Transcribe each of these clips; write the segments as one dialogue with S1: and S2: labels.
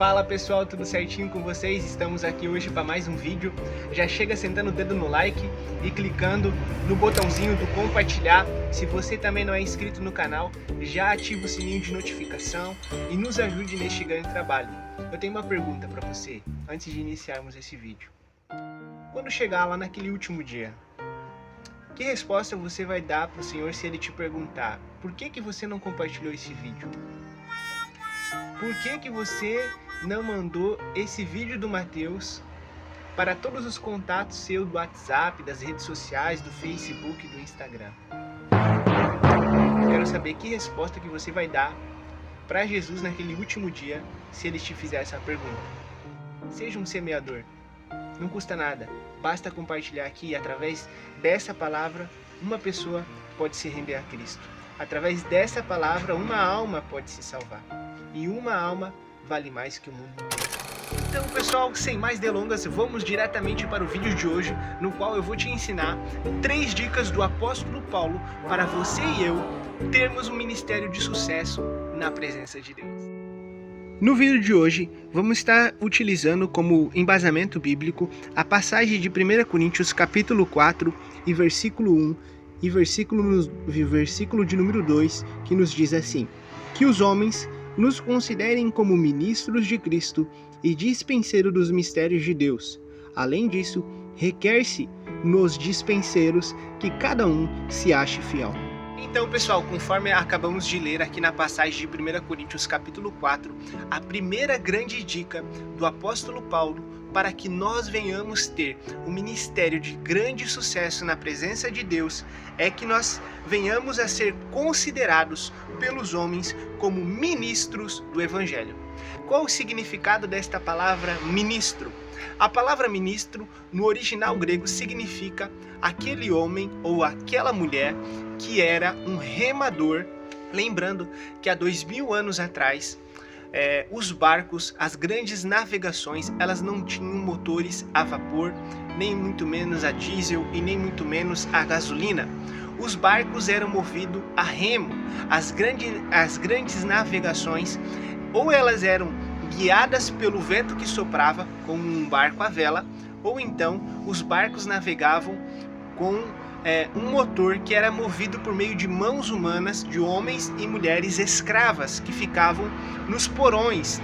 S1: Fala pessoal, tudo certinho com vocês? Estamos aqui hoje para mais um vídeo. Já chega sentando o dedo no like e clicando no botãozinho do compartilhar. Se você também não é inscrito no canal, já ativa o sininho de notificação e nos ajude neste grande trabalho. Eu tenho uma pergunta para você, antes de iniciarmos esse vídeo. Quando chegar lá naquele último dia, que resposta você vai dar para o Senhor se Ele te perguntar: por que você não compartilhou esse vídeo? Por que você não mandou esse vídeo do Mateus para todos os contatos seus do WhatsApp, das redes sociais, do Facebook e do Instagram? Quero saber que resposta que você vai dar para Jesus naquele último dia, se Ele te fizer essa pergunta. Seja um semeador. Não custa nada. Basta compartilhar aqui e através dessa palavra, uma pessoa pode se render a Cristo. Através dessa palavra, uma alma pode se salvar. E uma alma vale mais que o mundo inteiro. Então, pessoal, sem mais delongas, vamos diretamente para o vídeo de hoje, no qual eu vou te ensinar 3 dicas do apóstolo Paulo para você e eu termos um ministério de sucesso na presença de Deus. No vídeo de hoje, vamos estar utilizando como embasamento bíblico a passagem de 1 Coríntios capítulo 4 e versículo 1 e versículo de número 2, que nos diz assim: que os homens nos considerem como ministros de Cristo e dispenseiros dos mistérios de Deus. Além disso, requer-se nos dispenseiros que cada um se ache fiel. Então, pessoal, conforme acabamos de ler aqui na passagem de 1 Coríntios capítulo 4, a primeira grande dica do apóstolo Paulo para que nós venhamos ter um ministério de grande sucesso na presença de Deus é que nós venhamos a ser considerados pelos homens como ministros do Evangelho. Qual o significado desta palavra ministro? A palavra ministro, no original grego, significa aquele homem ou aquela mulher que era um remador. Lembrando que há 2000 anos atrás, os barcos, as grandes navegações, elas não tinham motores a vapor, nem muito menos a diesel e nem muito menos a gasolina. Os barcos eram movidos a remo. As grandes navegações, ou elas eram guiadas pelo vento que soprava, como um barco à vela, ou então os barcos navegavam com um motor que era movido por meio de mãos humanas, de homens e mulheres escravas que ficavam nos porões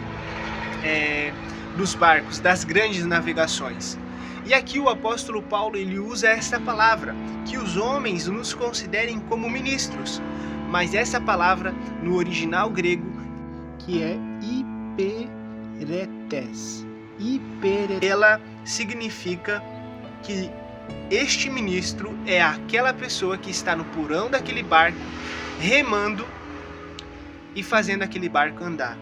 S1: dos barcos, das grandes navegações. E aqui o apóstolo Paulo ele usa essa palavra, que os homens nos considerem como ministros, mas essa palavra no original grego, que é hiperetes, ela significa que este ministro é aquela pessoa que está no porão daquele barco, remando e fazendo aquele barco andar.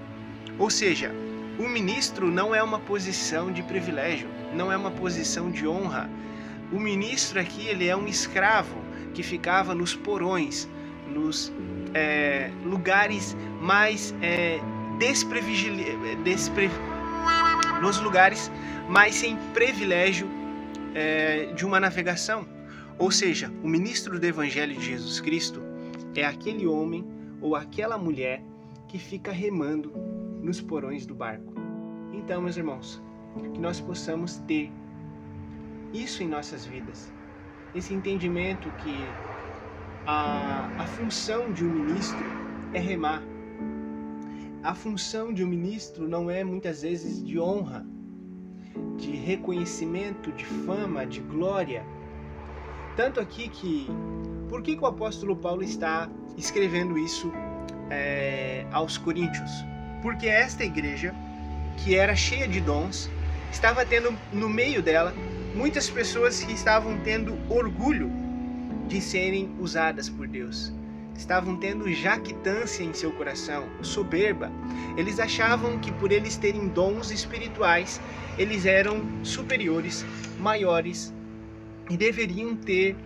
S1: Ou seja, o ministro não é uma posição de privilégio, não é uma posição de honra. O ministro aqui ele é um escravo que ficava nos porões, nos lugares mais nos lugares mais sem privilégio de uma navegação. Ou seja, o ministro do Evangelho de Jesus Cristo é aquele homem ou aquela mulher que fica remando nos porões do barco. Então, meus irmãos, que nós possamos ter isso em nossas vidas, esse entendimento que a função de um ministro é remar. A função de um ministro não é muitas vezes de honra, de reconhecimento, de fama, de glória. Tanto aqui que, por que o apóstolo Paulo está escrevendo isso aos Coríntios? Porque esta igreja, que era cheia de dons, estava tendo no meio dela muitas pessoas que estavam tendo orgulho de serem usadas por Deus. Estavam tendo jactância em seu coração, soberba. Eles achavam que por eles terem dons espirituais, eles eram superiores, maiores e deveriam ter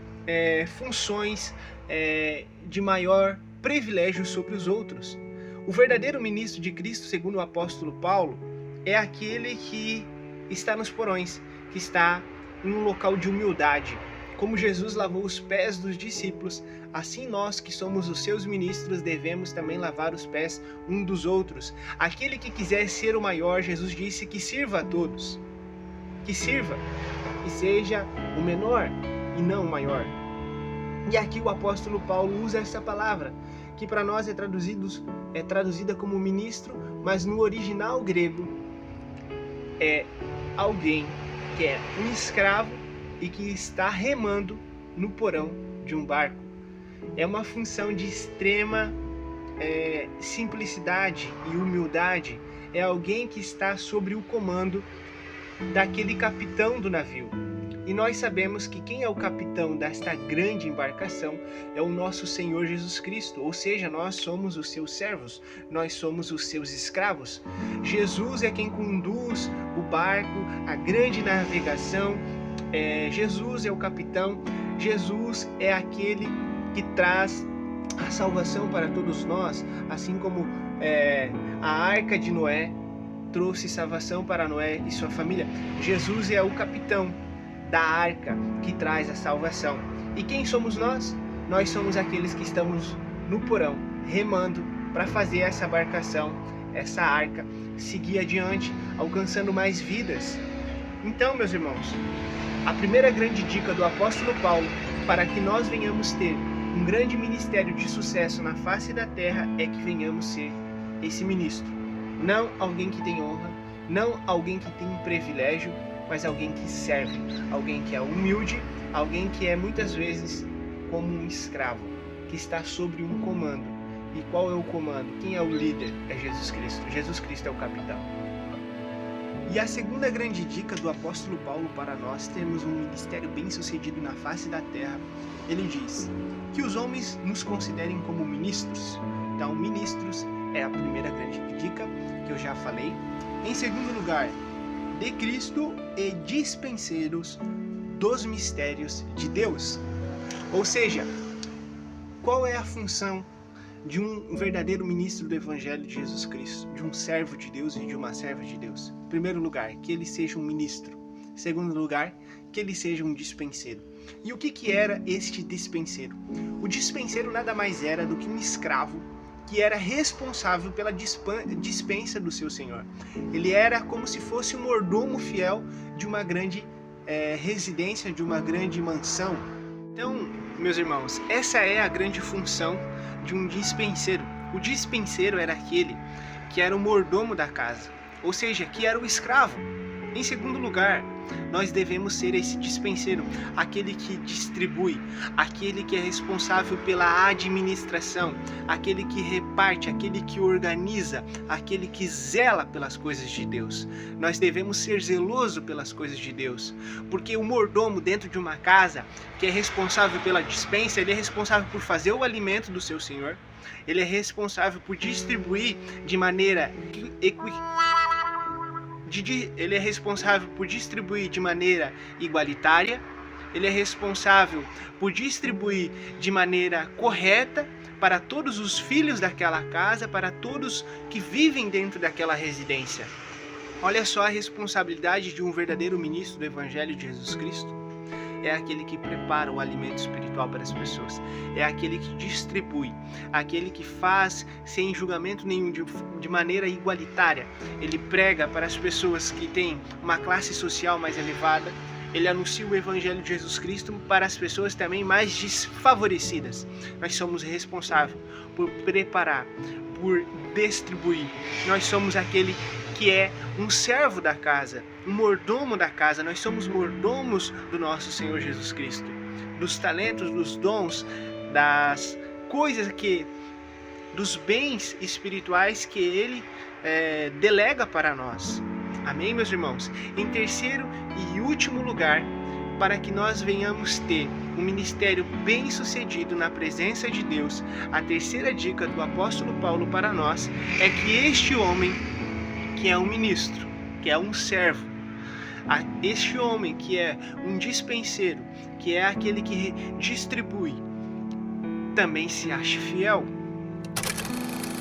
S1: funções de maior privilégio sobre os outros. O verdadeiro ministro de Cristo, segundo o apóstolo Paulo, é aquele que está nos porões, que está em um local de humildade, Como Jesus lavou os pés dos discípulos, assim nós que somos os seus ministros devemos também lavar os pés um dos outros. Aquele que quiser ser o maior, Jesus disse que sirva a todos. Que sirva, que seja o menor e não o maior. E aqui o apóstolo Paulo usa essa palavra, que para nós é traduzida como ministro, mas no original grego é alguém que é um escravo e que está remando no porão de um barco. É uma função de extrema simplicidade e humildade. É alguém que está sobre o comando daquele capitão do navio. E nós sabemos que quem é o capitão desta grande embarcação é o nosso Senhor Jesus Cristo, ou seja, nós somos os seus servos, nós somos os seus escravos. Jesus é quem conduz o barco, a grande navegação, Jesus é o capitão, Jesus é aquele que traz a salvação para todos nós, assim como a arca de Noé trouxe salvação para Noé e sua família. Jesus é o capitão da arca que traz a salvação. E quem somos nós? Nós somos aqueles que estamos no porão, remando para fazer essa embarcação, essa arca, seguir adiante, alcançando mais vidas. Então, meus irmãos, a primeira grande dica do apóstolo Paulo para que nós venhamos ter um grande ministério de sucesso na face da terra é que venhamos ser esse ministro. Não alguém que tem honra, não alguém que tem um privilégio, mas alguém que serve, alguém que é humilde, alguém que é muitas vezes como um escravo, que está sobre um comando. E qual é o comando? Quem é o líder? É Jesus Cristo. Jesus Cristo é o capitão. E a segunda grande dica do apóstolo Paulo para nós termos um ministério bem sucedido na face da terra, ele diz que os homens nos considerem como ministros. Então, ministros é a primeira grande dica que eu já falei. Em segundo lugar, de Cristo e dispenseiros dos mistérios de Deus. Ou seja, qual é a função de um verdadeiro ministro do Evangelho de Jesus Cristo, de um servo de Deus e de uma serva de Deus? Em primeiro lugar, que ele seja um ministro. Em segundo lugar, que ele seja um dispenseiro. E o que era este dispenseiro? O dispenseiro nada mais era do que um escravo que era responsável pela dispensa do seu senhor. Ele era como se fosse um mordomo fiel de uma grande residência, de uma grande mansão. Então, meus irmãos, essa é a grande função de um dispenseiro. O dispenseiro era aquele que era o mordomo da casa, ou seja, que era o escravo. Em segundo lugar, nós devemos ser esse dispenseiro, aquele que distribui, aquele que é responsável pela administração, aquele que reparte, aquele que organiza, aquele que zela pelas coisas de Deus. Nós devemos ser zelosos pelas coisas de Deus, porque o mordomo dentro de uma casa, que é responsável pela dispensa, ele é responsável por fazer o alimento do seu senhor, ele é responsável por distribuir de maneira ele é responsável por distribuir de maneira igualitária, ele é responsável por distribuir de maneira correta para todos os filhos daquela casa, para todos que vivem dentro daquela residência. Olha só a responsabilidade de um verdadeiro ministro do Evangelho de Jesus Cristo. É aquele que prepara o alimento espiritual para as pessoas. É aquele que distribui, aquele que faz sem julgamento nenhum, de maneira igualitária. Ele prega para as pessoas que têm uma classe social mais elevada. Ele anuncia o Evangelho de Jesus Cristo para as pessoas também mais desfavorecidas. Nós somos responsáveis por preparar, por distribuir. Nós somos aquele que é um servo da casa, um mordomo da casa. Nós somos mordomos do nosso Senhor Jesus Cristo, dos talentos, dos dons, das coisas dos bens espirituais que Ele delega para nós. Amém, meus irmãos? Em terceiro e último lugar, para que nós venhamos ter um ministério bem sucedido na presença de Deus, a terceira dica do apóstolo Paulo para nós é que este homem que é um ministro, que é um servo, este homem que é um dispenseiro, que é aquele que distribui, também se ache fiel.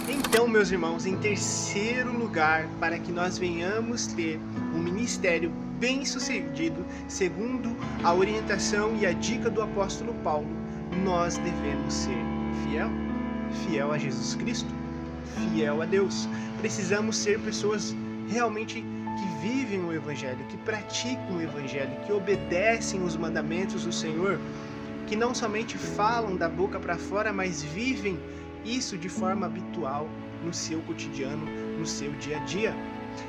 S1: Em Então, meus irmãos, em terceiro lugar, para que nós venhamos ter um ministério bem sucedido, segundo a orientação e a dica do apóstolo Paulo, nós devemos ser fiel a Jesus Cristo, fiel a Deus. Precisamos ser pessoas realmente que vivem o Evangelho, que praticam o Evangelho, que obedecem os mandamentos do Senhor, que não somente falam da boca para fora, mas vivem isso de forma habitual no seu cotidiano, no seu dia a dia.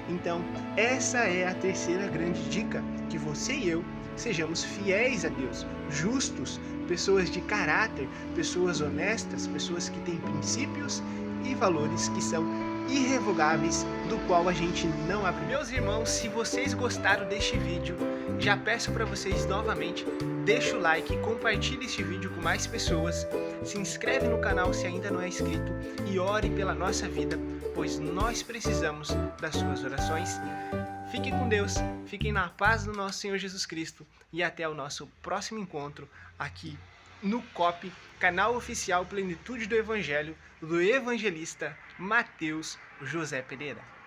S1: Então, essa é a terceira grande dica, que você e eu sejamos fiéis a Deus, justos, pessoas de caráter, pessoas honestas, pessoas que têm princípios e valores que são irrevogáveis, do qual a gente não abre. Meus irmãos, se vocês gostaram deste vídeo, já peço para vocês novamente, deixa o like, compartilhe este vídeo com mais pessoas, se inscreve no canal se ainda não é inscrito e ore pela nossa vida, pois nós precisamos das suas orações. Fiquem com Deus, fiquem na paz do nosso Senhor Jesus Cristo e até o nosso próximo encontro aqui no COP, canal oficial Plenitude do Evangelho, do evangelista Mateus José Pereira.